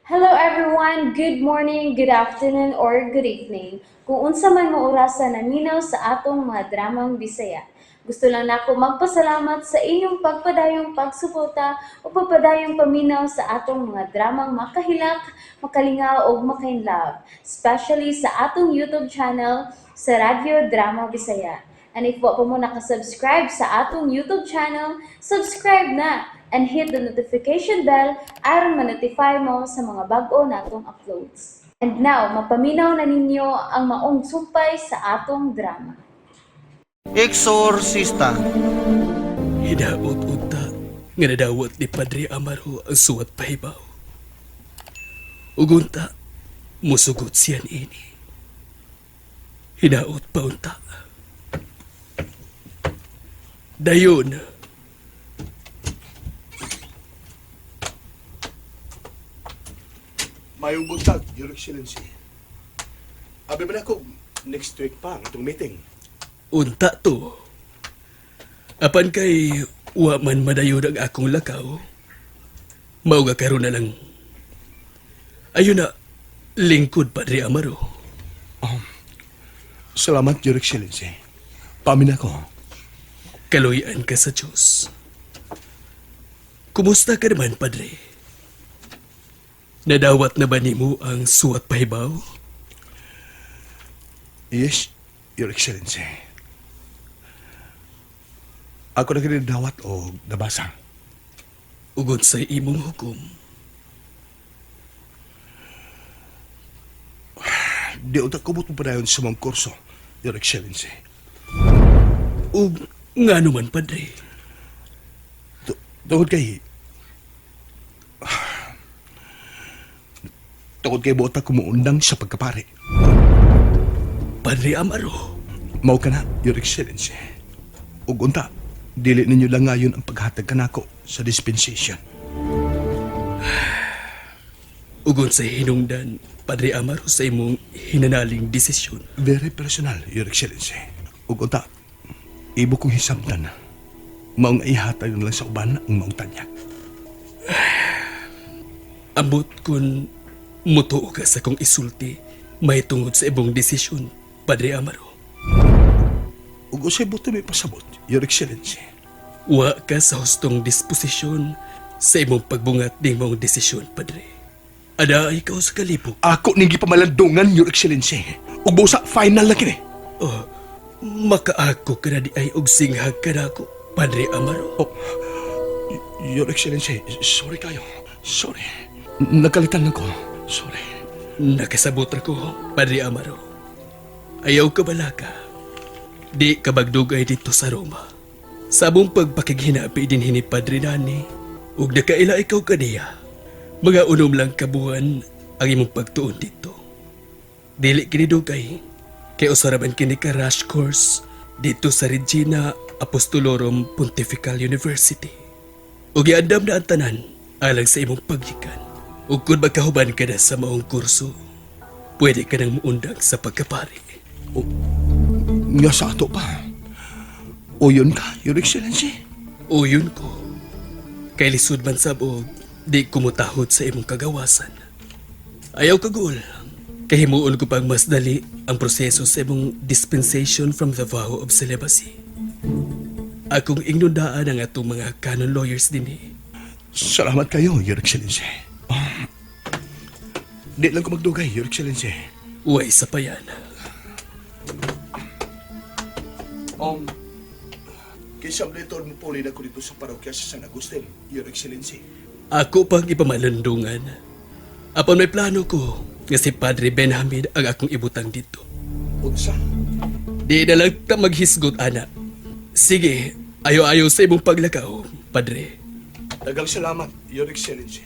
Hello everyone, good morning, good afternoon, or good evening. Kung unsa man mo orasan naminaw sa atong mga dramang Bisaya. Gusto lang nako magpasalamat sa inyong pagpadayong pagsuporta o pagpadayong paminaw sa atong mga dramang makahilak, makalingaw o makainlove, especially sa atong YouTube channel sa Radyo Drama Bisaya. And if wa pa mo nakasubscribe sa atong YouTube channel, subscribe na and hit the notification bell aron ma-notify mo sa mga bag-o natong uploads. And now, mapaminaw na ninyo ang maong sumpay sa atong drama. Eksorsista. Hinaot unta nga nadawat ni Padre Amaro ang suwat pahibaw. Ugunta, musugot siyan ini. Hinaot pa unta. Dayon, Mayong buntag, Your Excellency. Abi ba na ko, next week pa ang itong meeting. unta to. Apan kay wa man madayon ang akong lakaw. Mauga karon na lang. Ayun na, lingkod Padre Amaro. Salamat, Your Excellency. Pamin ako. Kaloyan ka sa Diyos. Kumusta ka naman, Padre? Nadawat na ba nimo ang suwat pahibaw? Yes, Your Excellency. Ako na kinidawat o nabasa. Ugod sa imong hukom. Di utak kumot mo pa na yun sa mga kurso, Your Excellency. Ug nga naman, Padre. Tungod kay... Tungod kay buota kumuundang sa pagkapare. Padre Amaro. Mao ka na, Your Excellency. Ug unta, dili ninyo lang ngayon ang paghatag kanako sa dispensation. Ugod sa hinungdan, Padre Amaro sa imong hinanaling desisyon. Very personal, Your Excellency. Ug unta, ibo kong hisabtan. Maong ihatag lang sa uban ang maong tanya. Ambot kun mutuo ka sa kong isulti, may tungod sa ibong desisyon, Padre Amaro. Ug usay buto may pasabot, Your Excellency. Wa ka sa hustong disposisyon sa imong pagbungat ng mong desisyon, Padre. Ada ikaw sa kalibog. Ako ning gipamalandungan, Your Excellency. Ug busa final na kini. Oh, makaako ka na di ay og singhag ka na ako, Padre Amaro. Oh, Your Excellency, sorry kayo. Sorry. Nagkalitan lang ko. Sorry. Nakasabot ra ko, Padre Amaro. Ayaw ka bala ka. Di ka bagdugay dito sa Roma. Sabong pagpakighinapi din hini Padre Dani, ug nakaila ikaw kaniya. Mga unom lang kabuhan ang imong pagtuon dito. Dili kini dugay, kay usaraman kini ka rush course dito sa Regina Apostolorum Pontifical University. Ug giandam na ang tanan alang sa imong pagyikan. Ug kung magkahuban ka na sa maong kurso, pwede ka nang muundang sa pagkapari. Nga sa ato pa. O yun ka, Your Excellency. O yun ko. Kay lisod man sabog, di kumutahod sa imong kagawasan. Ayaw kagul. Kay himuon ko pang mas dali ang proseso sa imong dispensation from the vow of celibacy. Akong ingnundaan ang atong mga canon lawyers din eh. Salamat kayo, Your Excellency. Di lang ko magdugay, Your Excellency. Uway sa payan. Kisam dito mo puli na ko dito sa parokya sa San Agustin, Your Excellency. Ako pang ipamalandungan. Apon may plano ko nga si Padre Benjamin ang akong ibutang dito. Unsa? Di na lang ta maghisgot, anak. Sige, ayaw-ayaw sa imong paglakaw, Padre. Dagang salamat, Your Excellency.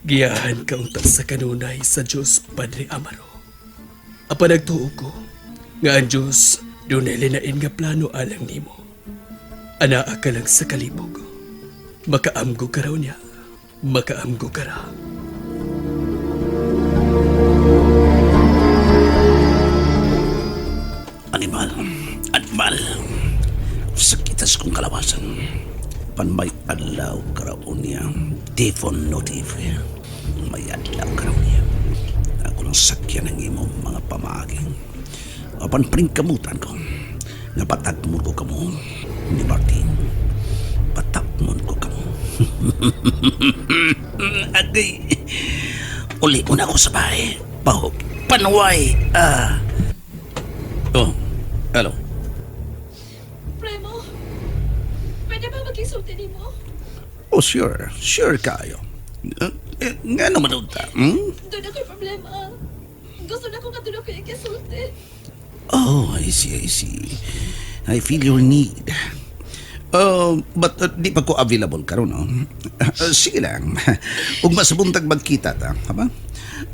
Giyahan ka unta sa kanunay sa Diyos, Padre Amaro. Apa nagtuo ko, nga ang Diyos dunay linain nga plano alang nimo. Anaa ka lang sa kalibog. Makaamgo ka raw niya. Makaamgo ka raw. Animal, animal. Sakitas kong kalawasan. Apan may adlaw karaon niya. Definitive. May adlaw karaon niya. Ako lang sakyan ng imong mga pamaging. Apan pringkamutan ko. Napatagmon ko kamo ni Martin. Patagmon ko kamo. Agay. Uli ko na ako sa bahay. Panuway. Oh, hello. Premo, pwede ba mag-isulti ni mo? Oh, sure. Sure kayo. Nga naman unta. Doon ako'y problema. Gusto na ko katulog ko ikisulti. Oh, I see. I feel your need. But di pa ko available karon, no? Sige lang. Ug mas buntag magkita ta, haba?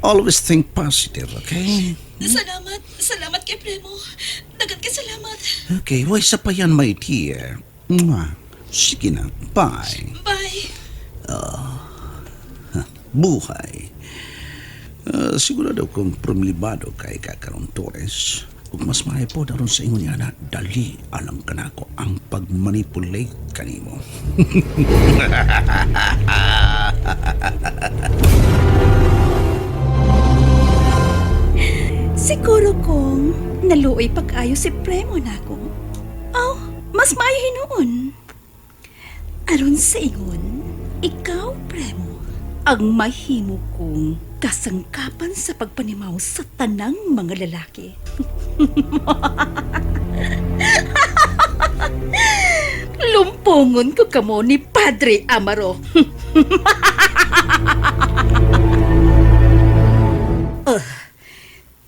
Always think positive, okay? Salamat kay Premo. Dagat kay salamat. Okay, why sa pa yan, my dear? Mwah. Sige na, bye. Bye. Buhay. Siguro daw kung problemado kay Kakaroon Torres. Kung mas po daron sa ingon niya na dali alam ka na ako ang pag-manipulate kanimo. Siguro kong naluoy pag-ayo si Premo na ako. Oh, mas maayo hinuon. Aron sa ingon, ikaw, Premo, ang mahimo kong kasangkapan sa pagpanimaw sa tanang mga lalaki. Lumpungon ko kamo ni Padre Amaro.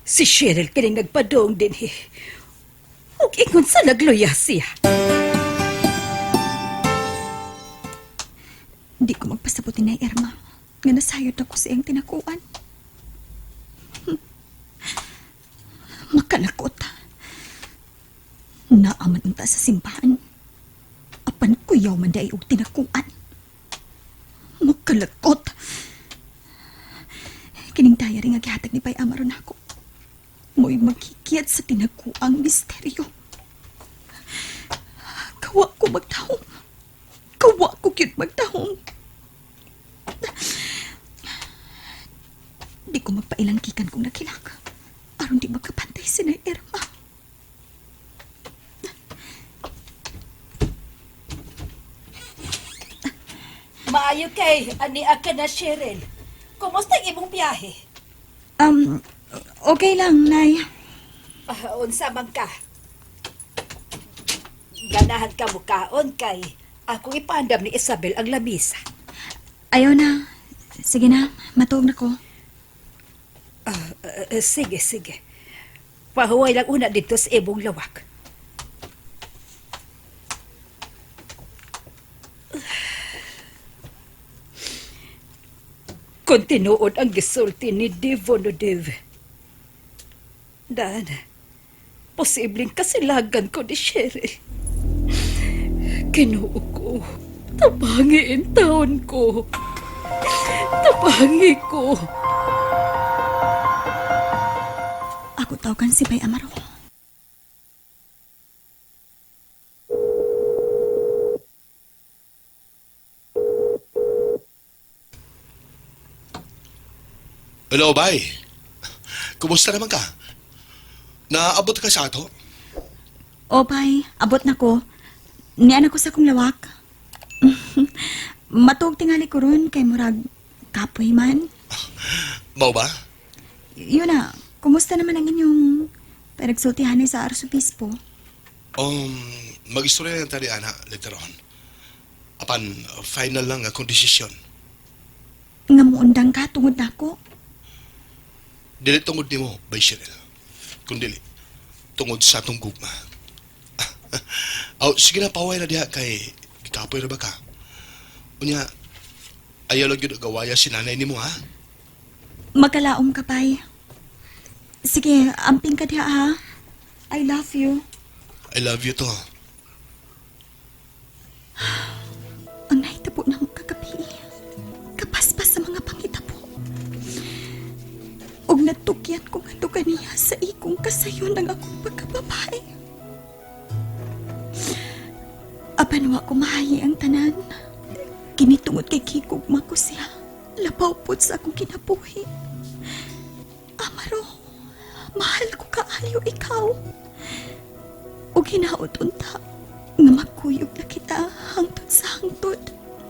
Si Cheryl kining nagpadong din eh. Huwag ingon sa nagloya siya. Di ko magpasabutin na Irma nga nasayod ako sa iyang tinakuan. Makalakot. Naaman unta sa simbahan. Apan kuyaw man day og tinakuan. Makalakot. Kining dayari nga gihatag ni Pay Amaro nako. Mo'y magkikiyat sa tinakuang misteryo. Kawa ko magtahong. Kawa ko cute magtahong. Di ko magpailangkikan kung nakilak. Aron di magkapantay si na Irma. Maayo kay, ani ka na Cheryl. Kumusta ang imong biyahe? Okay lang, Nay. Unsa man ka? Ganahan ka mukaon kay ako ipandam ni Isabel ang lamisa. Ayaw na. Sige na, matuog na ko. Sige. Pahuway lang una dito sa ibong lawak. Kung tinuod ang gisulti ni Devonodev. Dan, posibleng kasilagan ko ni Cheryl. Kinuo ko. Tabangiin taon ko. Tabangi ko. Ako tawagan si Bay Amaro. Hello, bay. Kumusta naman ka? Naabot ka sa ato? O, Bay, abot na ko. Niyan ako sa kong lawak. Matuog tingali ko ron kay murag kapoy man. Mau ba? Yun na, kumusta naman ang inyong pinagsultihan sa Arsobispo? Mag-istorya lang tali, ana, later on. Apan, final lang akong desisyon. Nga muundang ka tungod na ako. Dili tungod ni mo, bay Cheryl. Kung dili, tungod sa atong gugma. Sige na, paway na diha kay kapoy na ba ka? Unya, ayaw lang yun gawaya si nanay ni mo, ha? Magkalaom ka, Bay. Sige, amping ka diha, ha? I love you. I love you to. Ang nahitabo na akong kagabi. Kapaspas sa mga pangitabo. Og natukyat ko nga to kaniya sa ikong kasayon ng akong pagkababae. Apan wa ko mahayi ang tanan. Kinitungod kay kikugma ko siya. Labaw pud sa akong kinabuhi. Amaro, mahal ko kaayo ikaw. Ug hinaot unta nga magkuyog na kita hangtod sa hangtod.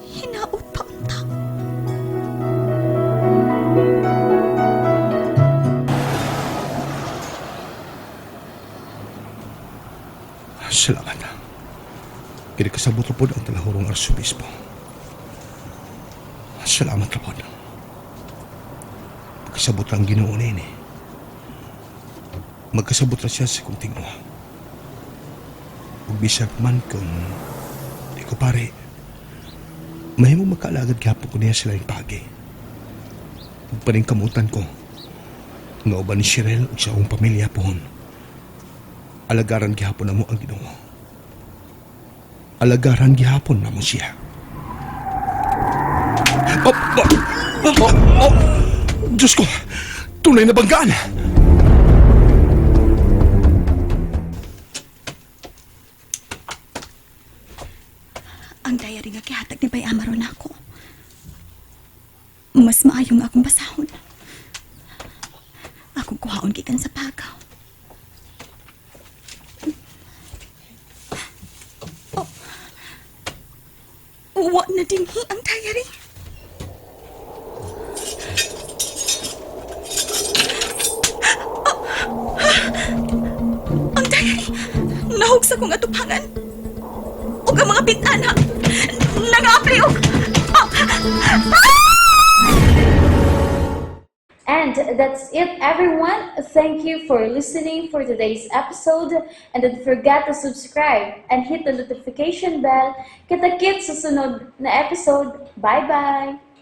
Hinaot pa unta. Salamat. Kinikasabot po ang talahurong arsobispo. Salamat na po. Magkasabot lang Ginoo ni. Magkasabot na siya sa kong tingwa. Ug bisag man kung di ko pare, mahimo makaalagad gihapon ko niya sila yung pagi. Ug paring kamutan ko, nga uban ni Cheryl ug sa akong pamilya pohon. Alagaran gihapon na mo ang Ginoo. Alagaran gihapon na mo siya. Diyos ko, tunay na banggaan. Ang diary nga kihatag ni Bay Amaro na ako. Mas maayong akong basahon. Akong kuhaon gikan sa pagaw. Wa na dinhi ang diary. Ang diary! Nahog sa kong atupangan. Ug ang mga bintana. Nang-apli og... And that's it, everyone. Thank you for listening for today's episode. And don't forget to subscribe and hit the notification bell. Kita-kits sa sunod na episode. Bye-bye!